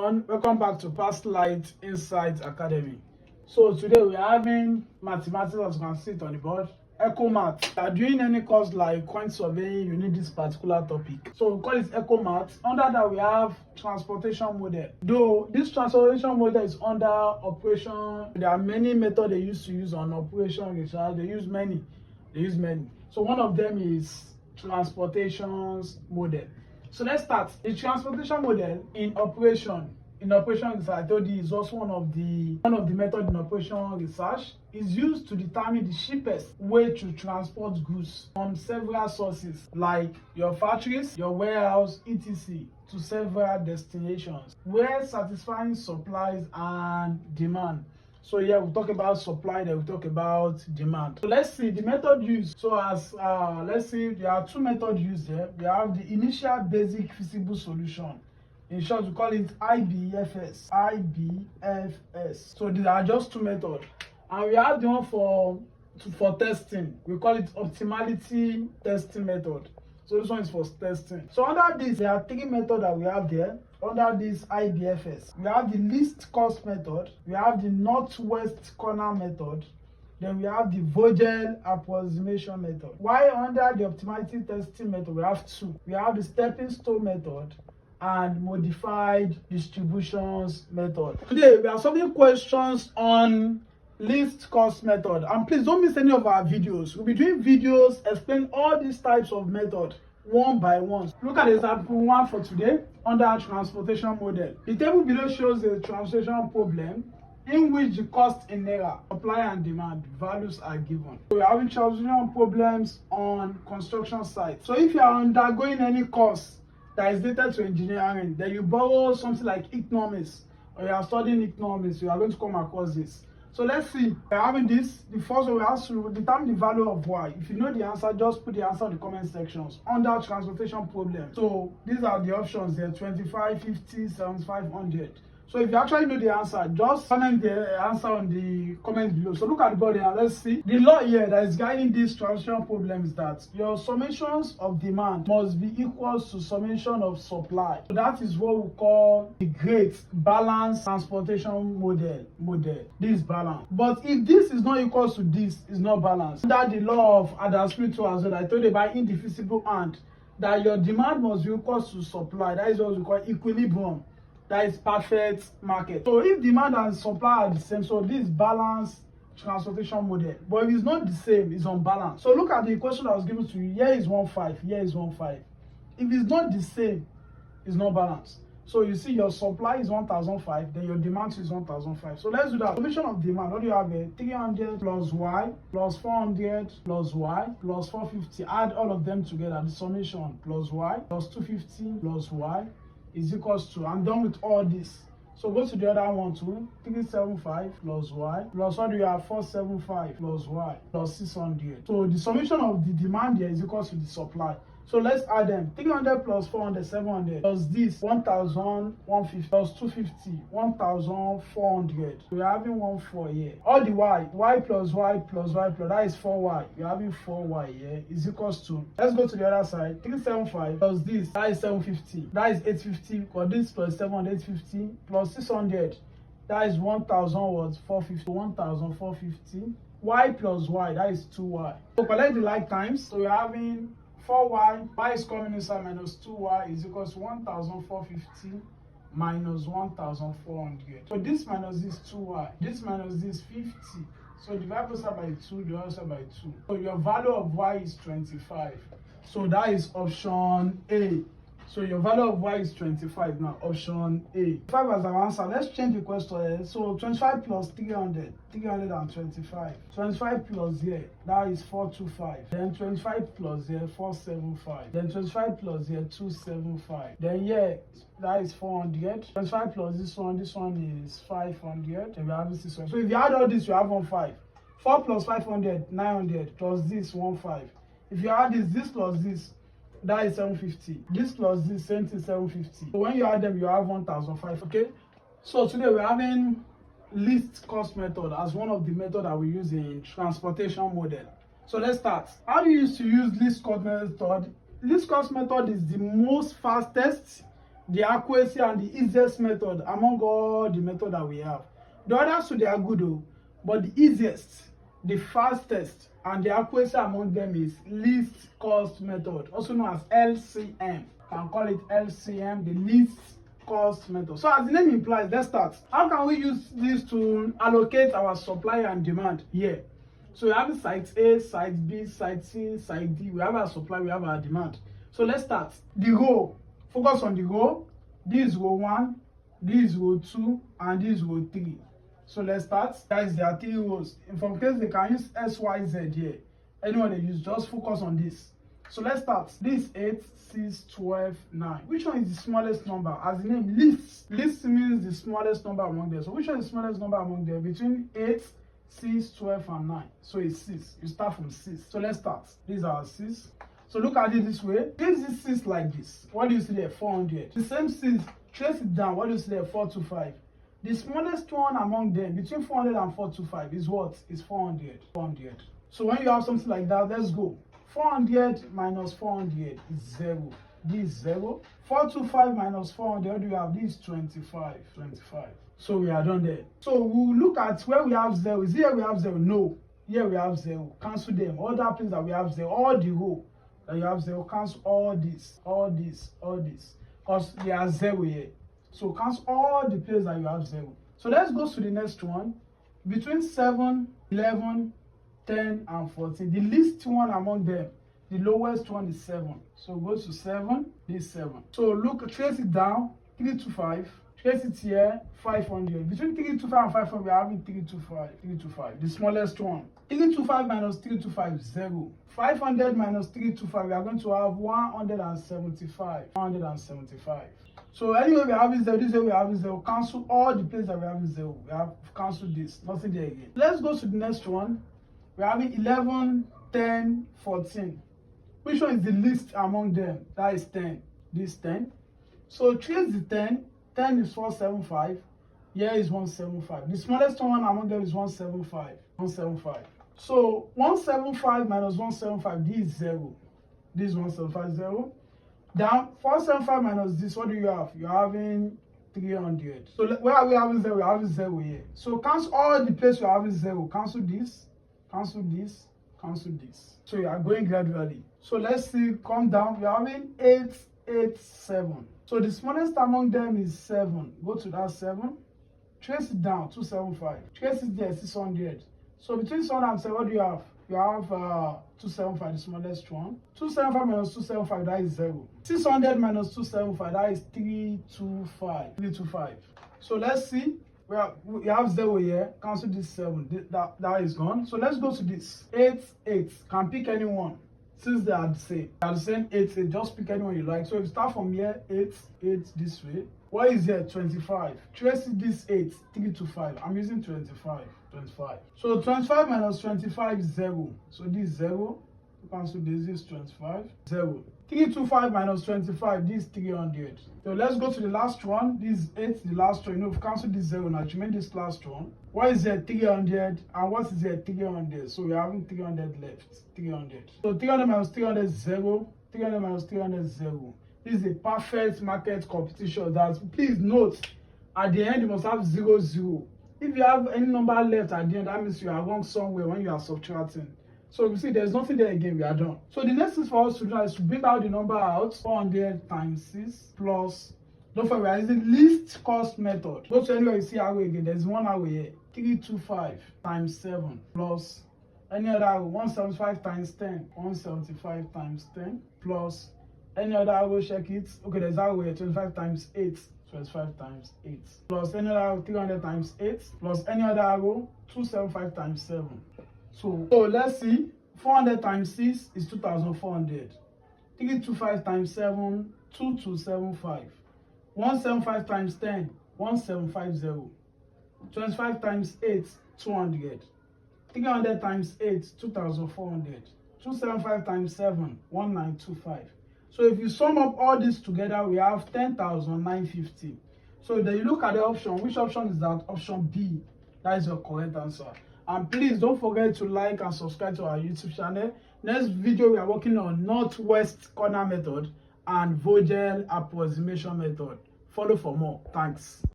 Welcome back to Past Light Insight Academy. So today we are having mathematics, as you can see it on the board. EcoMaths. If you are doing any course like coin surveying, you need this particular topic. So we call it EcoMaths. Under that we have transportation model. Though this transportation model is under operation, there are many methods they used to use on operation research. They use many. So one of them is transportations model. So let's start. The transportation model in operation research, I told you, is also one of the methods in operation research. Is used to determine the cheapest way to transport goods from several sources like your factories, your warehouse, etc. to several destinations where satisfying supplies and demand. So yeah, we'll talk about supply, then we'll talk about demand. So let's see the method used. So as let's see, there are two methods used there. We have the initial basic feasible solution. In short, we call it IBFS. IBFS. So these are just two methods. And we have the one for testing. We call it optimality testing method. So this one is for testing. So under this, there are three methods that we have there. Under this IBFS, we have the least cost method, we have the northwest corner method, then we have the Vogel approximation method. While under the optimality testing method, we have two. We have the stepping stone method and modified distributions method. Today, we are solving questions on least cost method. And please don't miss any of our videos. We'll be doing videos explaining all these types of methods one by one. Look at example 1 for today under transportation model. The table below shows a transportation problem in which the cost in naira, supply and demand values are given. So we are having transportation problems on construction site. So if you are undergoing any course that is related to engineering, then you borrow something like economics, or you are studying economics, you are going to come across this. So let's see, we're having this. The first one, we have to determine the value of y. If you know the answer, just put the answer in the comment sections under transportation problem. So these are the options there: 25, 50, 75, 100. So if you actually know the answer, just comment the answer on the comments below. So look at the body and let's see. The law here that is guiding this transportation problem is that your summations of demand must be equal to summation of supply. So that is what we call the great balanced transportation model. This is balance. But if this is not equal to this, is not balanced. Under the law of adaptability as well, I told you by indivisible and that your demand must be equal to supply. That is what we call equilibrium. That is perfect market. So if demand and supply are the same, so this balanced transportation model. But if it's not the same, it's unbalanced. So look at the equation that was given to you. Here is 1,5, here is 1,5. If it's not the same, it's not balanced. So you see your supply is 1,005, then your demand is 1,005. So let's do that. Summation of demand. What do you have here? 300 plus y plus 400 plus y plus 450. Add all of them together. The summation plus y plus 250 plus y is equals to, I'm done with all this. So go to the other one too. 375 plus y plus what do you have? 475 plus y plus 600. So the summation of the demand here is equals to the supply. So let's add them. 300 plus 400, 700 plus this 1,150 plus 250, 1,400. So we're having 1,4 here. All the y plus y plus y plus that is 4y. You're having 4y here is equals to, let's go to the other side. 375 plus this, that is 750. That is 850 because this plus 700, 850 plus 600. That is 1,450, 1,450. Y plus y, that is 2y. So collect the like times. So we're having 4y, y is coming inside minus 2y is equals to 1,450 minus 1,400. So this minus this 2y, this minus this 50. So divide both sides by 2, the other side by 2. So your value of y is 25. So that is option A. So your value of y is 25 now, option A. 5 as our answer. Let's change the question. So 25 plus 300, 325. 25 plus here, that is 425. Then 25 plus here, 475. Then 25 plus here, 275. Then here, that is 400. 25 plus this one is 500. And we have this one. So if you add all this, you have 15. 4 plus 500, 900. Plus this, 15. If you add this plus this, that is 750. This plus this, same thing, 750. So when you add them, you have 1,005. Okay. So today we're having least cost method as one of the methods that we use in transportation model. So let's start. How do you use least cost method? Least cost method is the most fastest, the accuracy and the easiest method among all the methods that we have. The others too, they are good though, but the easiest, the fastest, and the accuracy among them is least cost method, also known as LCM. Can call it LCM, the least cost method. So as the name implies, let's start. How can we use this to allocate our supply and demand here? So we have site A, site B, site C, site D. We have our supply, we have our demand. So let's start. The row, focus on the row. This is row 1, this is row 2, and this is row 3. So let's start. Guys, there are 3 rows. In some cases, they can use S, Y, Z here. Anyone they use, just focus on this. So let's start. This 8, 6, 12, 9. Which one is the smallest number? As the name least. Least means the smallest number among them. So which one is the smallest number among them? Between 8, 6, 12, and 9. So it's 6. You start from 6. So let's start. These are 6. So look at it this way. Trace this 6 like this. What do you see there? 400. The same 6, trace it down. What do you see there? 425. The smallest one among them, between 400 and 425, is what? Is 400. 400. So when you have something like that, let's go. 400 minus 400 is 0. This is 0. 425 minus 400, what do you have? This is 25. 25. So we are done there. So we'll look at where we have 0. Is here we have 0? No. Here we have 0. Cancel them. All that place that we have 0, all the row that you have 0, cancel all this, all this, all this. Because we are 0 here. So cancel all the places that you have 0. So let's go to the next one. Between 7, 11, 10, and 14. The least one among them, the lowest one is 7. So go to 7, this 7. So look, trace it down, 325. Trace it here, 500. Between 325 and 500, we are having 325. 325, the smallest one. 325 minus 325, 0. 500 minus 325, we are going to have 175. 175. So anyway, we are having 0. This way we are having 0. Cancel all the places that we are having 0. We have cancelled this. Nothing there again. Let's go to the next one. We are having 11, 10, 14. Which one is the least among them? That is 10. This 10. So trace the 10. 10 is 475. Here is 175. The smallest one among them is 175. 175. So 175 minus 175, this is 0. This is 175, 0. Down 475 minus this, what do you have? You're having 300. So where are we having 0? We're having 0 here. So cancel all the places you're having 0. Cancel this, cancel this, cancel this. So you are going gradually. So let's see, come down. We're having 8, 8, 7. So the smallest among them is 7. Go to that 7. Trace it down, 275. Trace it there, 600. So between 600 and 7, what do you have? You have 275, the smallest one. 275 minus 275, that is 0. 600 minus 275, that is 325. 325. So let's see. We have 0 here. Cancel this 7. That is gone. So let's go to this. 8, 8. Can pick anyone. Since they are the same. They are the same 8, 8. Just pick anyone you like. So if you start from here, 8, 8 this way. What is here? 25. Trace this 8, 325. I'm using 25. 25. So 25 minus 25 is 0. So this is 0. Cancel this is 25. 0. 325 minus 25, this is 300. So let's go to the last one. This is 8, the last one. You know, if cancel this 0 now, you mean this last one. What is there? 300. And what is there? 300. So we're having 300 left. 300. So 300 minus 300 is 0. 300 minus 300 is 0. This is a perfect market competition. That please note, at the end you must have 0, 0. If you have any number left at the end, that means you are wrong somewhere when you are subtracting. So you see, there's nothing there again. We are done. So the next thing for us to do is to bring out the number out. 400 times 6 plus. Don't forget, we are using least cost method. Go to anywhere you see arrow again. There's one arrow here. 325 times 7 plus any other arrow. 175 times 10. 175 times 10 plus any other arrow. Check it. Okay, there's arrow here. 25 times 8. 25 times 8 plus any other arrow. 300 times 8 plus any other arrow. 275 times 7. So let's see. 400 times 6 is 2,400. 325 times 7, 2275. 175 times 10, 1750. 25 times 8, 200. 300 times 8, 2,400. 275 times 7, 1925. So if you sum up all this together, we have 10,950. So then you look at the option. Which option is that? Option B. That is your correct answer. And please don't forget to like and subscribe to our YouTube channel. Next video, we are working on northwest corner method and Vogel approximation method. Follow for more. Thanks.